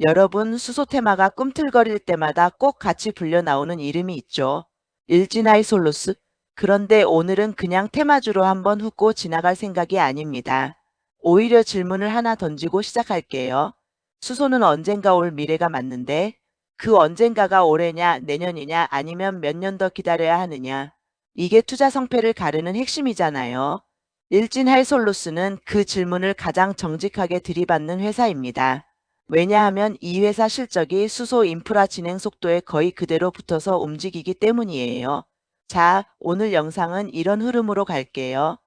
여러분, 수소 테마가 꿈틀거릴 때마다 꼭 같이 불려 나오는 이름이 있죠. 일진하이솔루스. 그런데 오늘은 그냥 테마주로 한번 훑고 지나갈 생각이 아닙니다. 오히려 질문을 하나 던지고 시작할게요. 수소는 언젠가 올 미래가 맞는데 그 언젠가가 올해냐, 내년이냐, 아니면 몇 년 더 기다려야 하느냐. 이게 투자 성패를 가르는 핵심이잖아요. 일진하이솔루스는 그 질문을 가장 정직하게 들이받는 회사입니다. 왜냐하면 이 회사 실적이 수소 인프라 진행 속도에 거의 그대로 붙어서 움직이기 때문이에요. 자, 오늘 영상은 이런 흐름으로 갈게요.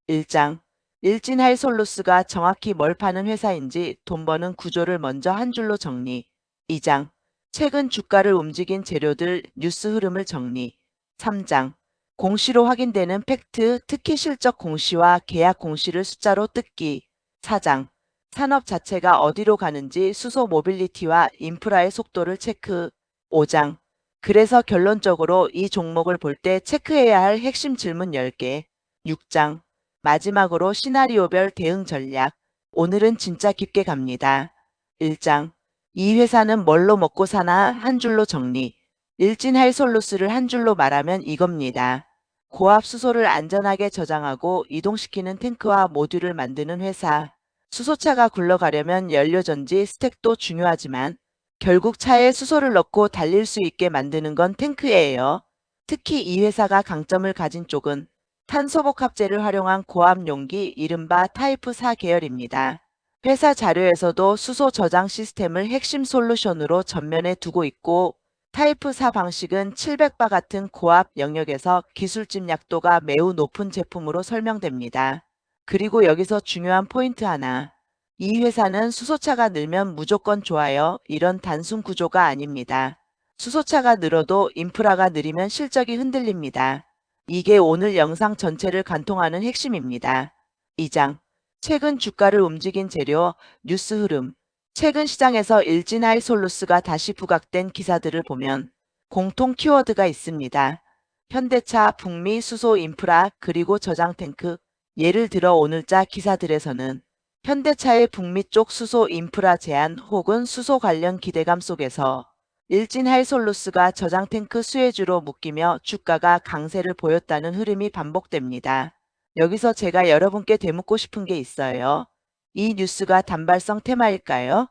1장. 일진하이솔루스가 정확히 뭘 파는 회사인지 돈 버는 구조를 먼저 한 줄로 정리. 2장. 최근 주가를 움직인 재료들 뉴스 흐름을 정리. 3장. 공시로 확인되는 팩트, 특히 실적 공시와 계약 공시를 숫자로 뜯기. 4장. 산업 자체가 어디로 가는지 수소 모빌리티와 인프라의 속도를 체크. 5장. 그래서 결론적으로 이 종목을 볼 때 체크해야 할 핵심 질문 10개. 6장. 마지막으로 시나리오별 대응 전략. 오늘은 진짜 깊게 갑니다. 1장. 이 회사는 뭘로 먹고 사나 한 줄로 정리. 일진하이솔루스를 한 줄로 말하면 이겁니다. 고압 수소를 안전하게 저장하고 이동시키는 탱크와 모듈을 만드는 회사. 수소차가 굴러가려면 연료전지 스택도 중요하지만 결국 차에 수소를 넣고 달릴 수 있게 만드는 건 탱크예요. 특히 이 회사가 강점을 가진 쪽은 탄소복합재를 활용한 고압 용기 이른바 타이프 4 계열입니다. 회사 자료에서도 수소 저장 시스템을 핵심 솔루션으로 전면에 두고 있고 타이프 4 방식은 700바 같은 고압 영역에서 기술집 약도가 매우 높은 제품으로 설명됩니다. 그리고 여기서 중요한 포인트 하나. 이 회사는 수소차가 늘면 무조건 좋아요. 이런 단순 구조가 아닙니다. 수소차가 늘어도 인프라가 느리면 실적이 흔들립니다. 이게 오늘 영상 전체를 관통하는 핵심입니다. 2장. 최근 주가를 움직인 재료, 뉴스 흐름. 최근 시장에서 일진하이솔루스가 다시 부각된 기사들을 보면 공통 키워드가 있습니다. 현대차, 북미 수소 인프라, 그리고 저장 탱크. 예를 들어 오늘자 기사들에서는 현대차의 북미 쪽 수소 인프라 제한 혹은 수소 관련 기대감 속에서 일진하이솔루스가 저장 탱크 수혜주로 묶이며 주가가 강세를 보였다는 흐름이 반복됩니다. 여기서 제가 여러분께 되묻고 싶은 게 있어요. 이 뉴스가 단발성 테마일까요?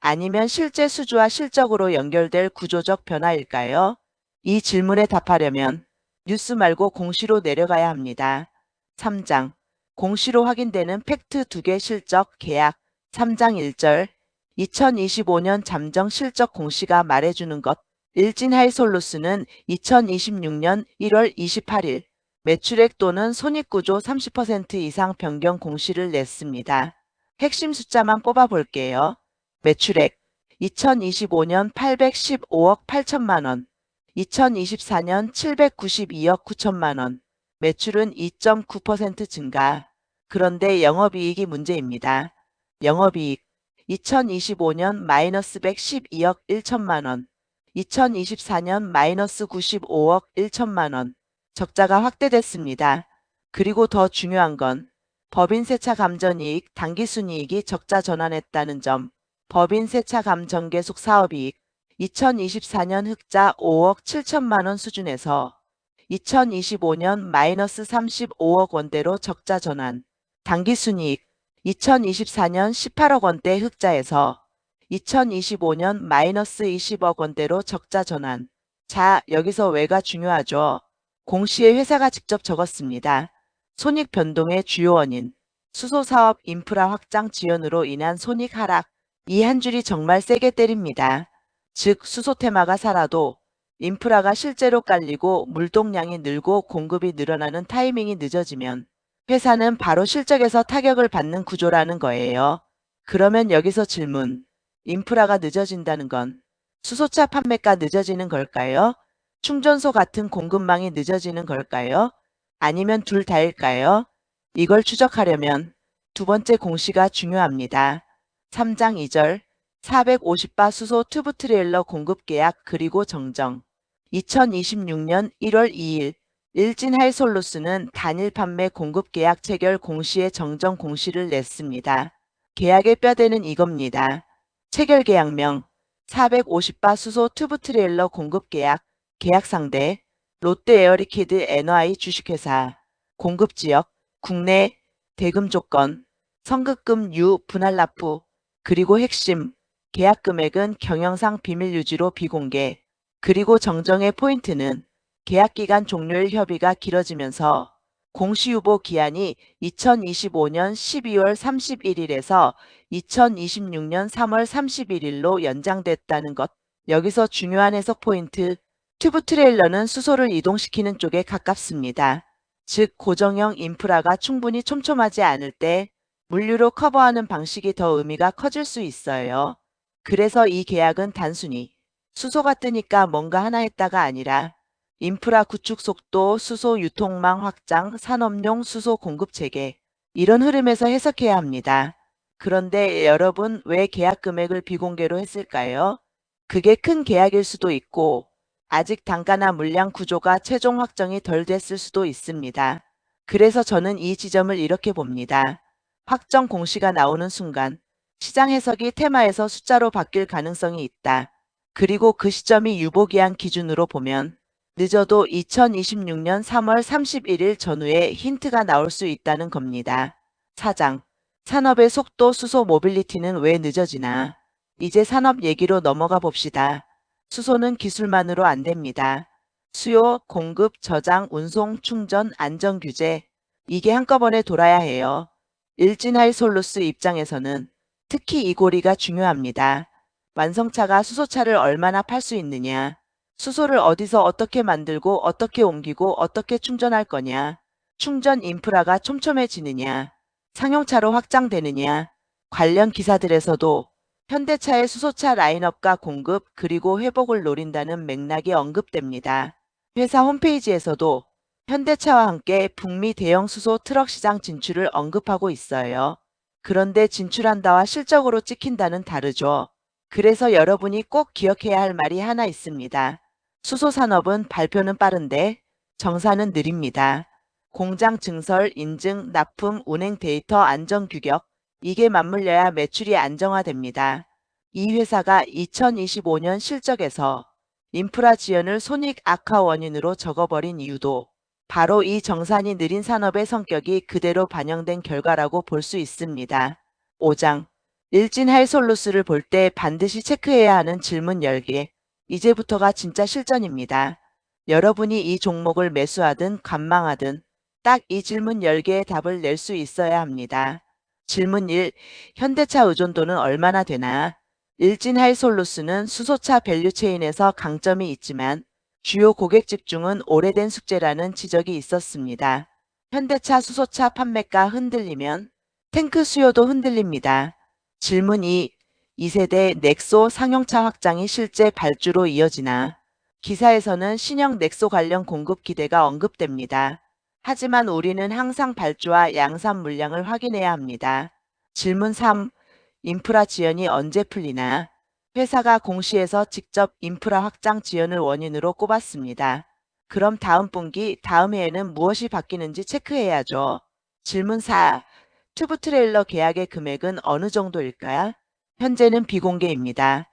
아니면 실제 수주와 실적으로 연결될 구조적 변화일까요? 이 질문에 답하려면 뉴스 말고 공시로 내려가야 합니다. 3장. 공시로 확인되는 팩트 2개 실적 계약. 3장 1절. 2025년 잠정 실적 공시가 말해주는 것. 일진하이솔루스는 2026년 1월 28일 매출액 또는 손익구조 30% 이상 변경 공시를 냈습니다. 핵심 숫자만 뽑아볼게요. 매출액 2025년 815억 8천만 원, 2024년 792억 9천만 원, 매출은 2.9% 증가. 그런데 영업이익이 문제입니다. 영업이익 2025년 마이너스 112억 1천만 원, 2024년 마이너스 95억 1천만 원, 적자가 확대됐습니다. 그리고 더 중요한 건 법인 세차 감전이익, 당기순이익이 적자 전환했다는 점. 법인 세차 감전 계속 사업이익 2024년 흑자 5억 7천만 원 수준에서 2025년 마이너스 35억 원대로 적자 전환. 당기순이익 2024년 18억 원대 흑자에서 2025년 마이너스 20억 원대로 적자 전환. 자, 여기서 왜가 중요하죠. 공시에 회사가 직접 적었습니다. 손익 변동의 주요 원인. 수소사업 인프라 확장 지연으로 인한 손익 하락. 이 한 줄이 정말 세게 때립니다. 즉 수소 테마가 살아도 인프라가 실제로 깔리고 물동량이 늘고 공급이 늘어나는 타이밍이 늦어지면 회사는 바로 실적에서 타격을 받는 구조라는 거예요. 그러면 여기서 질문. 인프라가 늦어진다는 건 수소차 판매가 늦어지는 걸까요? 충전소 같은 공급망이 늦어지는 걸까요? 아니면 둘 다일까요? 이걸 추적하려면 두 번째 공시가 중요합니다. 3장 2절 450바 수소 튜브 트레일러 공급 계약 그리고 정정. 2026년 1월 2일 일진하이솔루스는 단일 판매 공급 계약 체결 공시의 정정 공시를 냈습니다. 계약의 뼈대는 이겁니다. 체결 계약명 450바 수소 튜브 트레일러 공급 계약 상대, 롯데 에어리퀴드 NY 주식회사, 공급 지역, 국내, 대금 조건, 선급금 분할 납부, 그리고 핵심, 계약 금액은 경영상 비밀 유지로 비공개, 그리고 정정의 포인트는 계약 기간 종료일 협의가 길어지면서 공시유보 기한이 2025년 12월 31일에서 2026년 3월 31일로 연장됐다는 것. 여기서 중요한 해석 포인트. 튜브 트레일러는 수소를 이동시키는 쪽에 가깝습니다. 즉 고정형 인프라가 충분히 촘촘하지 않을 때 물류로 커버하는 방식이 더 의미가 커질 수 있어요. 그래서 이 계약은 단순히 수소가 뜨니까 뭔가 하나 했다가 아니라 인프라 구축 속도, 수소 유통망 확장, 산업용 수소 공급 체계, 이런 흐름에서 해석해야 합니다. 그런데 여러분, 왜 계약 금액을 비공개로 했을까요? 그게 큰 계약일 수도 있고 아직 단가나 물량 구조가 최종 확정이 덜 됐을 수도 있습니다. 그래서 저는 이 지점을 이렇게 봅니다. 확정 공시가 나오는 순간 시장 해석이 테마에서 숫자로 바뀔 가능성이 있다. 그리고 그 시점이 유보기한 기준으로 보면 늦어도 2026년 3월 31일 전후에 힌트가 나올 수 있다는 겁니다. 사장, 산업의 속도 수소 모빌리티는 왜 늦어지나? 이제 산업 얘기로 넘어가 봅시다. 수소는 기술만으로 안 됩니다. 수요, 공급, 저장, 운송, 충전, 안전 규제, 이게 한꺼번에 돌아야 해요. 일진하이솔루스 입장에서는 특히 이 고리가 중요합니다. 완성차가 수소차를 얼마나 팔 수 있느냐, 수소를 어디서 어떻게 만들고 어떻게 옮기고 어떻게 충전할 거냐, 충전 인프라가 촘촘해지느냐, 상용차로 확장되느냐, 관련 기사들에서도 현대차의 수소차 라인업과 공급 그리고 회복을 노린다는 맥락이 언급됩니다. 회사 홈페이지에서도 현대차와 함께 북미 대형 수소 트럭 시장 진출을 언급하고 있어요. 그런데 진출한다와 실적으로 찍힌다는 다르죠. 그래서 여러분이 꼭 기억해야 할 말이 하나 있습니다. 수소 산업은 발표는 빠른데 정사는 느립니다. 공장 증설, 인증, 납품, 운행 데이터 안전 규격, 이게 맞물려야 매출이 안정화됩니다. 이 회사가 2025년 실적에서 인프라 지연을 손익 악화 원인으로 적어버린 이유도 바로 이 정산이 느린 산업의 성격이 그대로 반영된 결과라고 볼 수 있습니다. 5장. 일진하이솔루스를 볼 때 반드시 체크해야 하는 질문 10개. 이제부터가 진짜 실전입니다. 여러분이 이 종목을 매수하든 관망하든 딱 이 질문 10개의 답을 낼 수 있어야 합니다. 질문 1. 현대차 의존도는 얼마나 되나? 일진하이솔루스는 수소차 밸류체인에서 강점이 있지만 주요 고객 집중은 오래된 숙제라는 지적이 있었습니다. 현대차 수소차 판매가 흔들리면 탱크 수요도 흔들립니다. 질문 2. 2세대 넥소 상용차 확장이 실제 발주로 이어지나? 기사에서는 신형 넥소 관련 공급 기대가 언급됩니다. 하지만 우리는 항상 발주와 양산 물량을 확인해야 합니다. 질문 3. 인프라 지연이 언제 풀리나? 회사가 공시에서 직접 인프라 확장 지연을 원인으로 꼽았습니다. 그럼 다음 분기, 다음 해에는 무엇이 바뀌는지 체크해야죠. 질문 4. 튜브 트레일러 계약의 금액은 어느 정도일까요? 현재는 비공개입니다.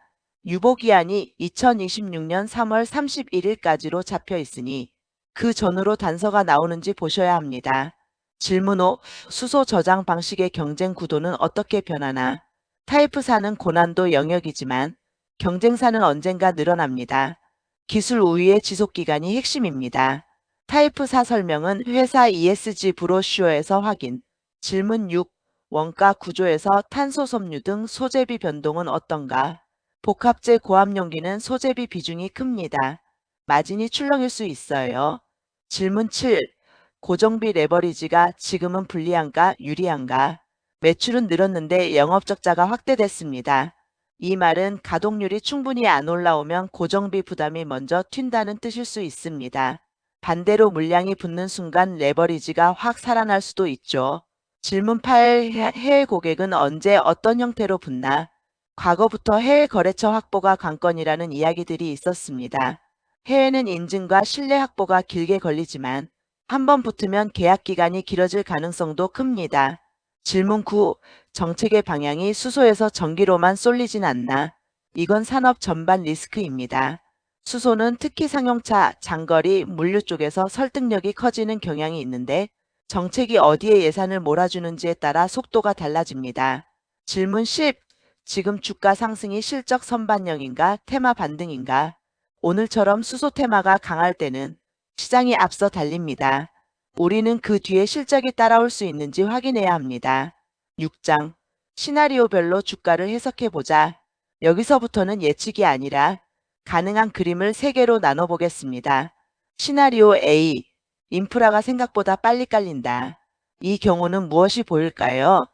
유보기한이 2026년 3월 31일까지로 잡혀 있으니 그 전후로 단서가 나오는지 보셔야 합니다. 질문 5. 수소 저장 방식의 경쟁 구도는 어떻게 변하나? 타이프4는 고난도 영역이지만 경쟁사는 언젠가 늘어납니다. 기술 우위의 지속기간이 핵심입니다. 타이프4 설명은 회사 ESG 브로슈어에서 확인. 질문 6. 원가 구조에서 탄소 섬유 등 소재비 변동은 어떤가? 복합재 고압용기는 소재비 비중이 큽니다. 마진이 출렁일 수 있어요. 질문 7. 고정비 레버리지가 지금은 불리한가 유리한가? 매출은 늘었는데 영업적자가 확대됐습니다. 이 말은 가동률이 충분히 안 올라오면 고정비 부담이 먼저 튄다는 뜻일 수 있습니다. 반대로 물량이 붙는 순간 레버리지가 확 살아날 수도 있죠. 질문 8. 해외 고객은 언제 어떤 형태로 붙나? 과거부터 해외 거래처 확보가 관건이라는 이야기들이 있었습니다. 해외는 인증과 신뢰 확보가 길게 걸리지만 한번 붙으면 계약 기간이 길어질 가능성도 큽니다. 질문 9. 정책의 방향이 수소에서 전기로만 쏠리진 않나? 이건 산업 전반 리스크입니다. 수소는 특히 상용차, 장거리, 물류 쪽에서 설득력이 커지는 경향이 있는데 정책이 어디에 예산을 몰아주는지에 따라 속도가 달라집니다. 질문 10. 지금 주가 상승이 실적 선반영인가 테마 반등인가? 오늘처럼 수소 테마가 강할 때는 시장이 앞서 달립니다. 우리는 그 뒤에 실적이 따라올 수 있는지 확인해야 합니다. 6장. 시나리오별로 주가를 해석해보자. 여기서부터는 예측이 아니라 가능한 그림을 3개로 나눠보겠습니다. 시나리오 A. 인프라가 생각보다 빨리 깔린다. 이 경우는 무엇이 보일까요?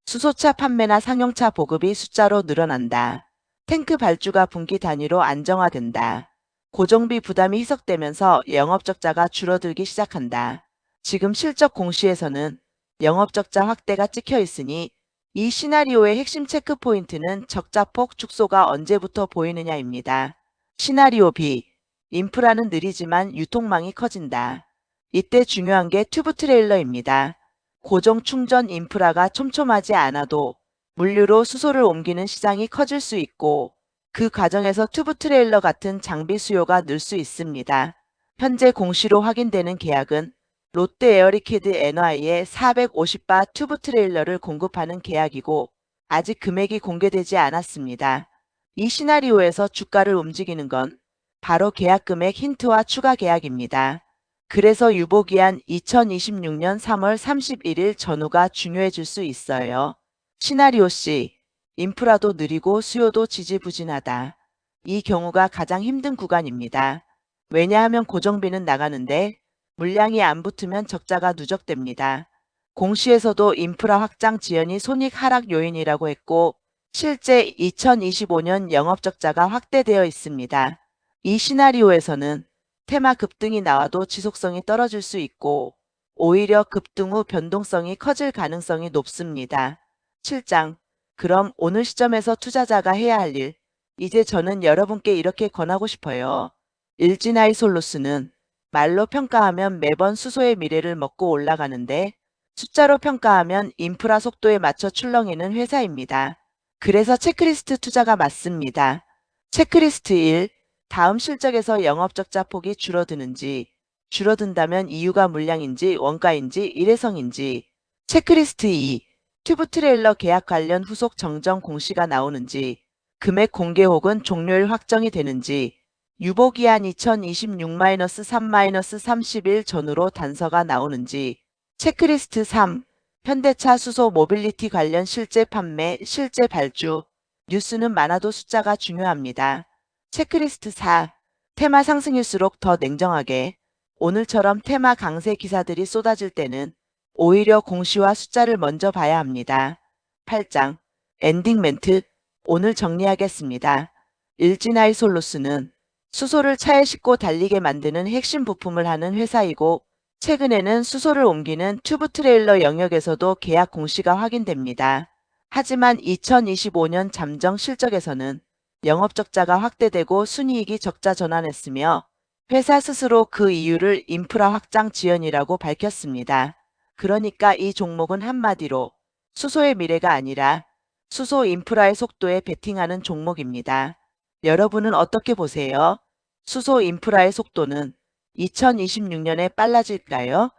수소차 판매나 상용차 보급이 숫자로 늘어난다. 탱크 발주가 분기 단위로 안정화된다. 고정비 부담이 희석되면서 영업적자가 줄어들기 시작한다. 지금 실적 공시에서는 영업적자 확대가 찍혀 있으니 이 시나리오의 핵심 체크 포인트는 적자폭 축소가 언제부터 보이느냐입니다. 시나리오 B. 인프라는 느리지만 유통망이 커진다. 이때 중요한 게 튜브 트레일러입니다. 고정 충전 인프라가 촘촘하지 않아도 물류로 수소를 옮기는 시장이 커질 수 있고 그 과정에서 튜브 트레일러 같은 장비 수요가 늘 수 있습니다. 현재 공시로 확인되는 계약은 롯데 에어리퀴드 NY에 450바 튜브 트레일러를 공급하는 계약이고 아직 금액이 공개되지 않았습니다. 이 시나리오에서 주가를 움직이는 건 바로 계약 금액 힌트와 추가 계약입니다. 그래서 유보기한 2026년 3월 31일 전후가 중요해질 수 있어요. 시나리오 C. 인프라도 느리고 수요도 지지부진하다. 이 경우가 가장 힘든 구간입니다. 왜냐하면 고정비는 나가는데 물량이 안 붙으면 적자가 누적됩니다. 공시에서도 인프라 확장 지연이 손익 하락 요인이라고 했고 실제 2025년 영업적자가 확대되어 있습니다. 이 시나리오에서는 테마 급등이 나와도 지속성이 떨어질 수 있고 오히려 급등 후 변동성이 커질 가능성이 높습니다. 7장. 그럼 오늘 시점에서 투자자가 해야 할 일. 이제 저는 여러분께 이렇게 권하고 싶어요. 일진아이솔루스는 말로 평가하면 매번 수소의 미래를 먹고 올라가는데 숫자로 평가하면 인프라 속도에 맞춰 출렁이는 회사입니다. 그래서 체크리스트 투자가 맞습니다. 체크리스트 1. 다음 실적에서 영업적자 폭이 줄어드는지, 줄어든다면 이유가 물량인지 원가인지 일회성인지. 체크리스트 2. 튜브 트레일러 계약 관련 후속 정정 공시가 나오는지, 금액 공개 혹은 종료일 확정이 되는지, 유보기한 2026-3-30일 전후로 단서가 나오는지. 체크리스트 3. 현대차 수소 모빌리티 관련 실제 판매, 실제 발주. 뉴스는 많아도 숫자가 중요합니다. 체크리스트 4. 테마 상승일수록 더 냉정하게. 오늘처럼 테마 강세 기사들이 쏟아질 때는 오히려 공시와 숫자를 먼저 봐야 합니다. 8장. 엔딩 멘트. 오늘 정리하겠습니다. 일진아이솔루스는 수소를 차에 싣고 달리게 만드는 핵심 부품을 하는 회사이고 최근에는 수소를 옮기는 튜브 트레일러 영역에서도 계약 공시가 확인됩니다. 하지만 2025년 잠정 실적에서는 영업적자가 확대되고 순이익이 적자 전환했으며 회사 스스로 그 이유를 인프라 확장 지연이라고 밝혔습니다. 그러니까 이 종목은 한마디로 수소의 미래가 아니라 수소 인프라의 속도에 베팅하는 종목입니다. 여러분은 어떻게 보세요? 수소 인프라의 속도는 2026년에 빨라질까요?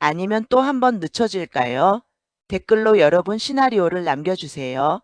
아니면 또 한 번 늦춰질까요? 댓글로 여러분 시나리오를 남겨주세요.